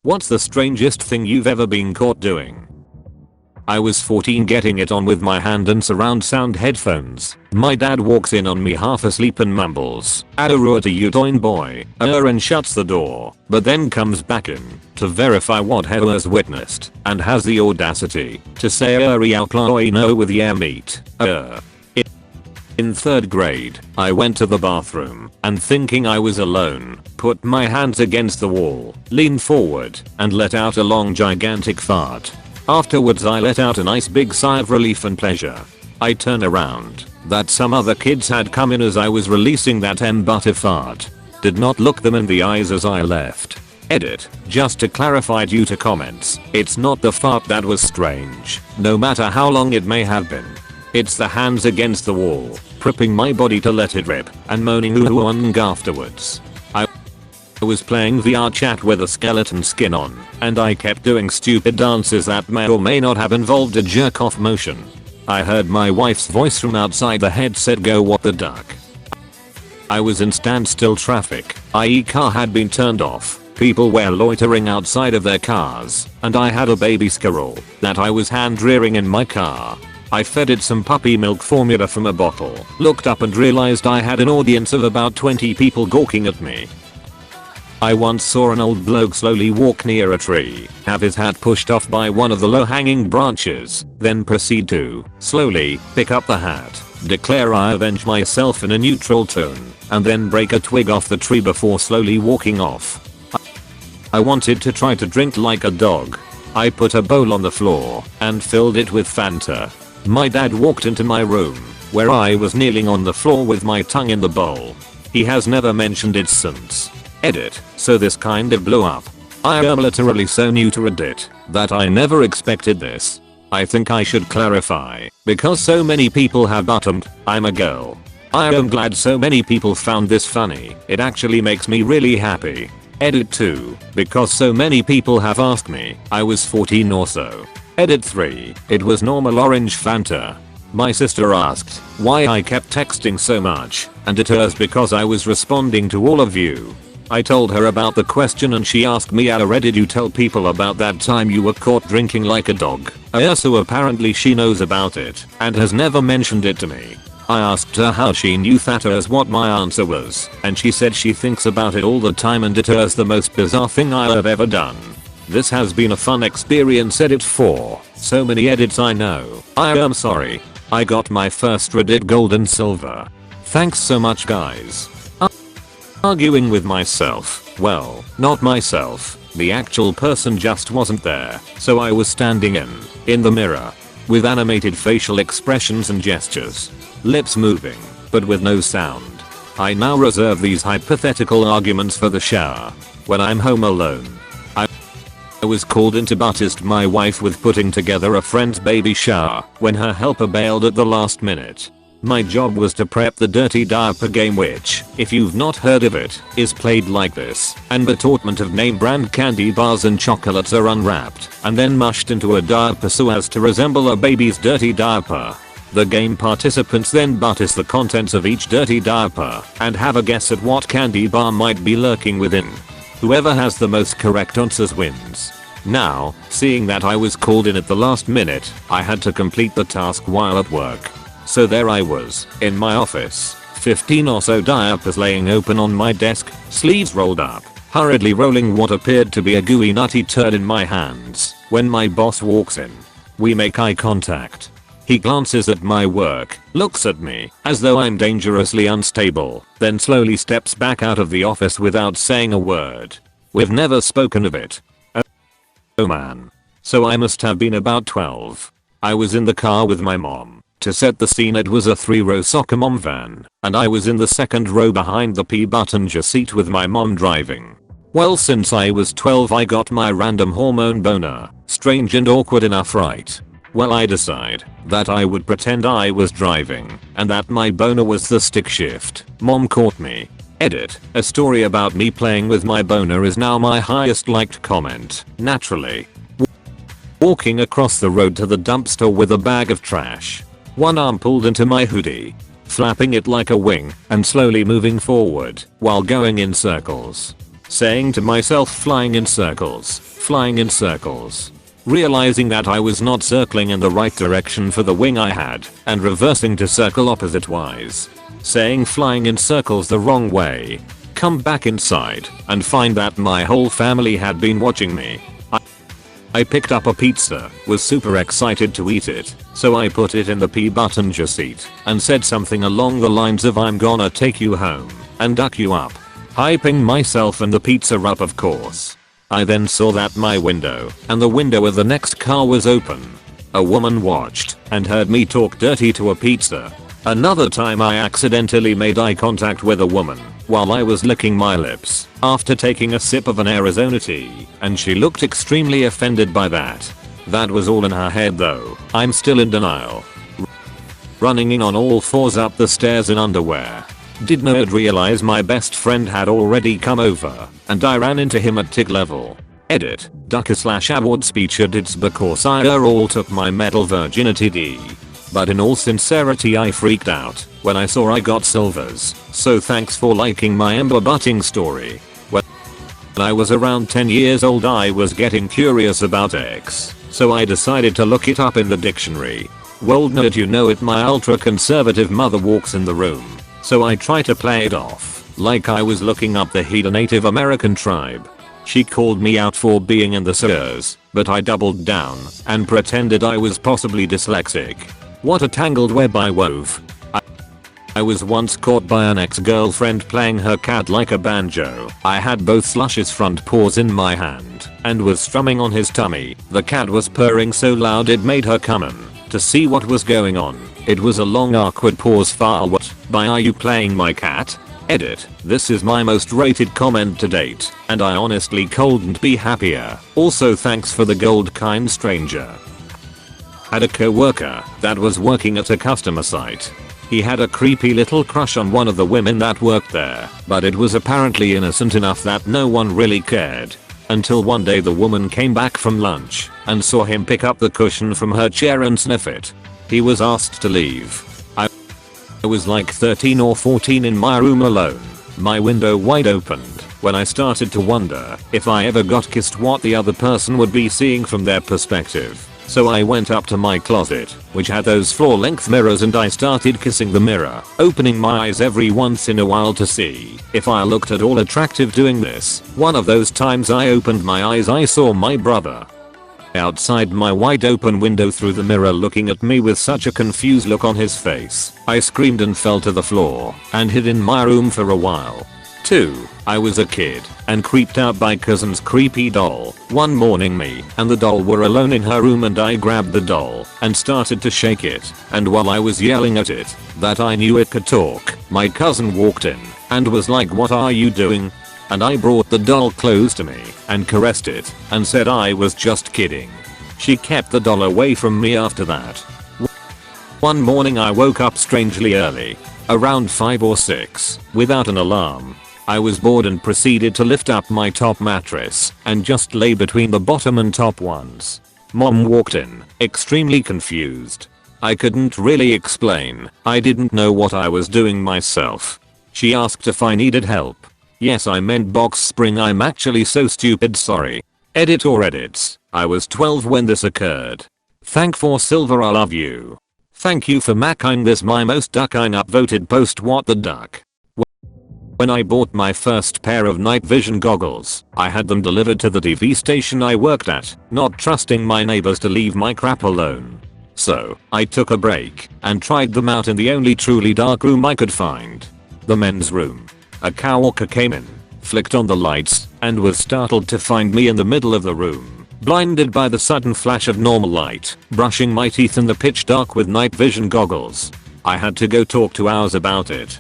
What's the strangest thing you've ever been caught doing? I was 14 getting it on with my hand and surround sound headphones. My dad walks in on me half asleep and mumbles, "Adorua to you toin boy," and shuts the door, but then comes back in to verify what he has witnessed and has the audacity to say no with yeah meat. In 3rd grade, I went to the bathroom and thinking I was alone, put my hands against the wall, leaned forward, and let out a long gigantic fart. Afterwards I let out a nice big sigh of relief and pleasure. I turn around, that some other kids had come in as I was releasing that butter fart. Did not look them in the eyes as I left. Edit, just to clarify due to comments, it's not the fart that was strange, no matter how long it may have been. It's the hands against the wall, prepping my body to let it rip, and moaning ooh afterwards. I was playing VR chat with a skeleton skin on, and I kept doing stupid dances that may or may not have involved a jerk off motion. I heard my wife's voice from outside the headset go, "What the duck?" I was in standstill traffic, i.e. car had been turned off, people were loitering outside of their cars, and I had a baby squirrel that I was hand rearing in my car. I fed it some puppy milk formula from a bottle, looked up and realized I had an audience of about 20 people gawking at me. I once saw an old bloke slowly walk near a tree, have his hat pushed off by one of the low-hanging branches, then proceed to, slowly, pick up the hat, declare "I avenge myself" in a neutral tone, and then break a twig off the tree before slowly walking off. I wanted to try to drink like a dog. I put a bowl on the floor and filled it with Fanta. My dad walked into my room, where I was kneeling on the floor with my tongue in the bowl. He has never mentioned it since. Edit, so this kind of blew up. I am literally so new to Reddit that I never expected this. I think I should clarify, because so many people have bottomed, I'm a girl. I am glad so many people found this funny, it actually makes me really happy. Edit 2, because so many people have asked me, I was 14 or so. Edit 3, it was normal orange Fanta. My sister asked why I kept texting so much, and it was because I was responding to all of you. I told her about the question and she asked me, where did you tell people about that time you were caught drinking like a dog? So apparently she knows about it and has never mentioned it to me. I asked her how she knew that as what my answer was, and she said she thinks about it all the time and it is the most bizarre thing I have ever done. This has been a fun experience. Edit 4. So many edits I know. I am sorry. I got my first Reddit gold and silver. Thanks so much guys. Arguing with myself. Well, not myself. The actual person just wasn't there. So I was standing in the mirror. With animated facial expressions and gestures. Lips moving, but with no sound. I now reserve these hypothetical arguments for the shower. When I'm home alone. I was called in to assist my wife with putting together a friend's baby shower when her helper bailed at the last minute. My job was to prep the dirty diaper game, which, if you've not heard of it, is played like this, and assortment of name brand candy bars and chocolates are unwrapped and then mushed into a diaper so as to resemble a baby's dirty diaper. The game participants then buttis the contents of each dirty diaper and have a guess at what candy bar might be lurking within. Whoever has the most correct answers wins. Now, seeing that I was called in at the last minute, I had to complete the task while at work. So there I was, in my office, 15 or so diapers laying open on my desk, sleeves rolled up, hurriedly rolling what appeared to be a gooey nutty turd in my hands, when my boss walks in. We make eye contact. He glances at my work, looks at me, as though I'm dangerously unstable, then slowly steps back out of the office without saying a word. We've never spoken of it. Oh man. So I must have been about 12. I was in the car with my mom. To set the scene, it was a 3-row soccer mom van, and I was in the second row behind the passenger seat with my mom driving. Well, since I was 12 I got my random hormone boner. Strange and awkward enough, right? Well, I decide that I would pretend I was driving and that my boner was the stick shift. Mom caught me. Edit, a story about me playing with my boner is now my highest liked comment, naturally. Walking across the road to the dumpster with a bag of trash. One arm pulled into my hoodie, flapping it like a wing and slowly moving forward while going in circles. saying to myself flying in circles, flying in circles. Realizing that I was not circling in the right direction for the wing I had, and reversing to circle opposite wise. Saying flying in circles the wrong way. Come back inside and find that my whole family had been watching me. I picked up a pizza, was super excited to eat it, so I put it in the passenger seat and said something along the lines of I'm gonna take you home and duck you up. Hyping myself and the pizza up of course. I then saw that my window and the window of the next car was open. A woman watched and heard me talk dirty to a pizza. Another time I accidentally made eye contact with a woman while I was licking my lips after taking a sip of an Arizona tea, and she looked extremely offended by that. That was all in her head though. I'm still in denial. Running in on all fours up the stairs in underwear. Did not realize my best friend had already come over and I ran into him at tick level. Edit. Ducker/award speech edits because I all took my metal virginity D. But in all sincerity I freaked out when I saw I got silvers, so thanks for liking my ember butting story. When I was around 10 years old I was getting curious about X, so I decided to look it up in the dictionary. Well did you know it, my ultra conservative mother walks in the room, so I try to play it off like I was looking up the Haida Native American tribe. She called me out for being in the slurs, but I doubled down and pretended I was possibly dyslexic. What a tangled web I wove. I was once caught by an ex-girlfriend playing her cat like a banjo. I had both Slush's front paws in my hand and was strumming on his tummy. The cat was purring so loud it made her come in to see what was going on. It was a long awkward pause followed by "Are you playing my cat?" Edit. This is my most rated comment to date, and I honestly couldn't be happier. Also thanks for the gold, kind stranger. Had a co-worker that was working at a customer site. He had a creepy little crush on one of the women that worked there, but it was apparently innocent enough that no one really cared. Until one day the woman came back from lunch and saw him pick up the cushion from her chair and sniff it. He was asked to leave. I was like 13 or 14 in my room alone, my window wide opened, when I started to wonder if I ever got kissed what the other person would be seeing from their perspective. So I went up to my closet, which had those floor-length mirrors, and I started kissing the mirror, opening my eyes every once in a while to see if I looked at all attractive doing this. One of those times I opened my eyes I saw my brother outside my wide open window through the mirror looking at me with such a confused look on his face. I screamed and fell to the floor and hid in my room for a while. 2. I was a kid and creeped out by cousin's creepy doll. One morning me and the doll were alone in her room and I grabbed the doll and started to shake it, and while I was yelling at it that I knew it could talk, my cousin walked in and was like, "What are you doing?" And I brought the doll close to me and caressed it and said I was just kidding. She kept the doll away from me after that. One morning I woke up strangely early, around 5 or 6, without an alarm. I was bored and proceeded to lift up my top mattress and just lay between the bottom and top ones. Mom walked in, extremely confused. I couldn't really explain. I didn't know what I was doing myself. She asked if I needed help. Yes, I meant box spring. I'm actually so stupid, sorry. Edit or edits. I was 12 when this occurred. Thank for silver, I love you. Thank you for making this my most duckine upvoted post. What the duck. When I bought my first pair of night vision goggles, I had them delivered to the TV station I worked at, not trusting my neighbors to leave my crap alone. So, I took a break and tried them out in the only truly dark room I could find. The men's room. A coworker came in, flicked on the lights, and was startled to find me in the middle of the room, blinded by the sudden flash of normal light, brushing my teeth in the pitch dark with night vision goggles. I had to go talk to ours about it.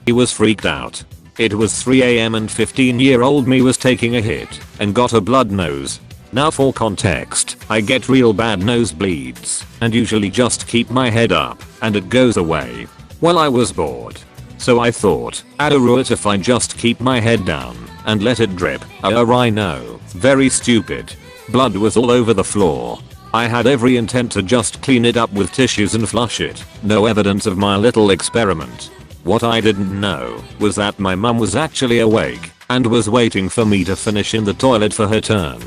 He was freaked out. It was 3 AM and 15-year-old me was taking a hit and got a blood nose. Now for context, I get real bad nosebleeds and usually just keep my head up and it goes away. Well, I was bored. So I thought, what if I just keep my head down and let it drip? I know. Very stupid. Blood was all over the floor. I had every intent to just clean it up with tissues and flush it. No evidence of my little experiment. What I didn't know was that my mum was actually awake and was waiting for me to finish in the toilet for her turn.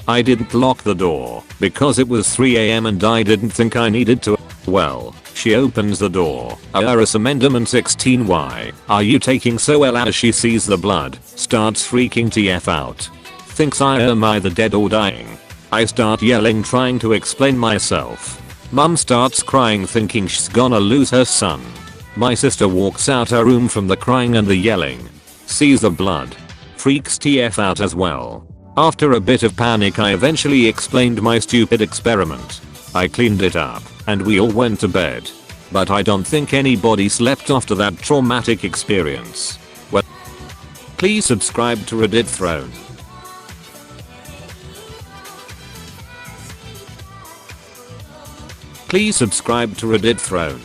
I didn't lock the door because it was 3 AM and I didn't think I needed to. Well, she opens the door. Iris Amendment 16, why are you taking so well? As she sees the blood, starts freaking TF out. Thinks I am either dead or dying. I start yelling, trying to explain myself. Mum starts crying, thinking she's gonna lose her son. My sister walks out her room from the crying and the yelling. Sees the blood. Freaks TF out as well. After a bit of panic, I eventually explained my stupid experiment. I cleaned it up and we all went to bed. But I don't think anybody slept after that traumatic experience. Well, please subscribe to Reddit Throne. Please subscribe to Reddit Throne.